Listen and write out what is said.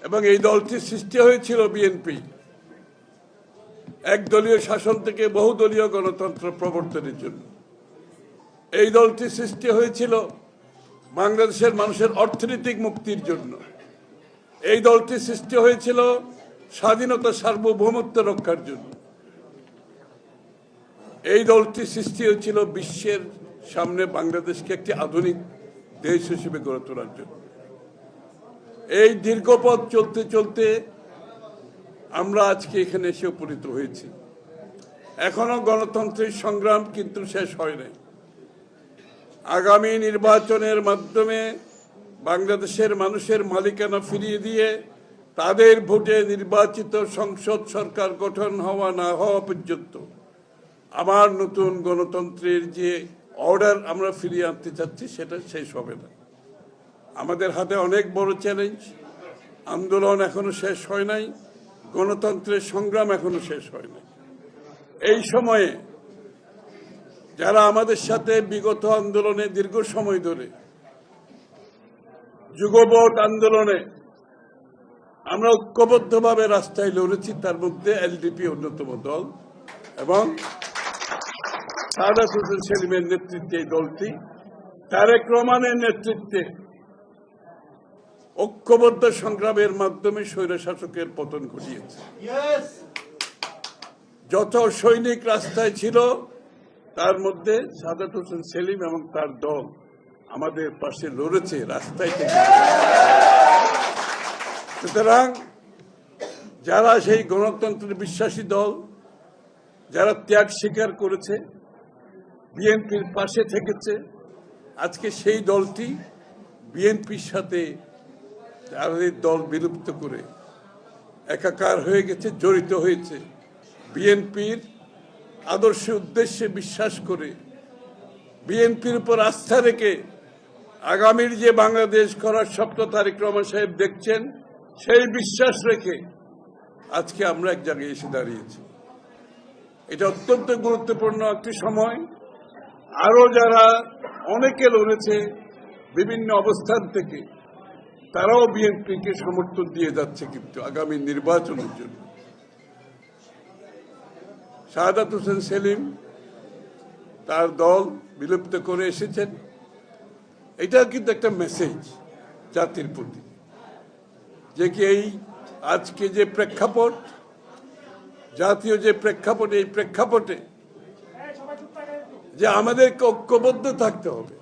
এবং এই দলটি সৃষ্টি হয়েছিল বিএনপি একদলীয় শাসন থেকে বহুদলীয় গণতন্ত্র প্রবর্তনের জন্য। এই দলটি সৃষ্টি হয়েছিল বাংলাদেশের মানুষের অর্থনৈতিক মুক্তির জন্য। এই দলটি সৃষ্টি হয়েছিল স্বাধীনতা সার্বভৌমত্ব রক্ষার জন্য। এই দলটি সৃষ্টি হয়েছিল বিশ্বের সামনে বাংলাদেশকে একটি আধুনিক দেশ হিসেবে গড়ে তোলার জন্য। এই দীর্ঘ পথ চলতে চলতে আমরা আজকে এখানে এসে উপনীত হয়েছি। এখনো গণতন্ত্রের সংগ্রাম কিন্তু শেষ হয় নাই। আগামী নির্বাচনের মাধ্যমে বাংলাদেশের মানুষের মালিকানা ফিরিয়ে দিয়ে তাদের ভোটে নির্বাচিত সংসদ সরকার গঠন হওয়া না হওয়া পর্যন্ত আমার নতুন গণতন্ত্রের যে অর্ডার আমরা ফিরিয়ে আনতে চাচ্ছি সেটা শেষ হবে না। আমাদের হাতে অনেক বড় চ্যালেঞ্জ। আন্দোলন এখনো শেষ হয় নাই, গণতন্ত্রের সংগ্রাম এখনো শেষ হয় নাই। এই সময়ে যারা আমাদের সাথে বিগত আন্দোলনে দীর্ঘ সময় ধরে যুগপৎ আন্দোলনে আমরা ঐক্যবদ্ধভাবে রাস্তায় লড়েছি, তার মধ্যে এলডিপি অন্যতম দল এবং সাদাত হোসেন সেলিমের নেতৃত্বে এই দলটি তারেক রহমানের নেতৃত্বে ঐক্যবদ্ধ সংগ্রামের মাধ্যমে স্বৈরশাসকের পতন ঘটিয়েছে। যত সৈনিক রাস্তায় ছিল তার মধ্যে সাদাত হোসেন সেলিম এবং তার দল আমাদের পাশে লড়েছে রাস্তায় থেকে। সুতরাং যারা সেই গণতন্ত্রের বিশ্বাসী দল, যারা ত্যাগ স্বীকার করেছে, বিএনপির পাশে থেকেছে, আজকে সেই দলটি বিএনপির সাথে তাদের দল বিলুপ্ত করে একাকার হয়ে গেছে, জড়িত হয়েছে। বিএনপির আদর্শ উদ্দেশ্যে বিশ্বাস করে, বিএনপির উপর আস্থা রেখে আগামীর যে বাংলাদেশ করার স্বপ্ন তারেক রহমান সাহেব দেখছেন, সেই বিশ্বাস রেখে আজকে আমরা এক জায়গায় এসে দাঁড়িয়েছি। এটা অত্যন্ত গুরুত্বপূর্ণ একটি সময়। আরো যারা অনেকে লড়েছে বিভিন্ন অবস্থান থেকে, তারাও বিএনপিকে সমর্থন দিয়ে যাচ্ছে কিন্তু আগামী নির্বাচনের জন্য। সাদাত হোসেন সেলিম তার দল বিলুপ্ত করে এসেছেন। এটা কিন্তু একটা মেসেজ জাতির প্রতি, যে কি এই আজকে যে প্রেক্ষাপট, জাতীয় যে প্রেক্ষাপট, এই প্রেক্ষাপটে যে আমাদেরকে ঐক্যবদ্ধ থাকতে হবে।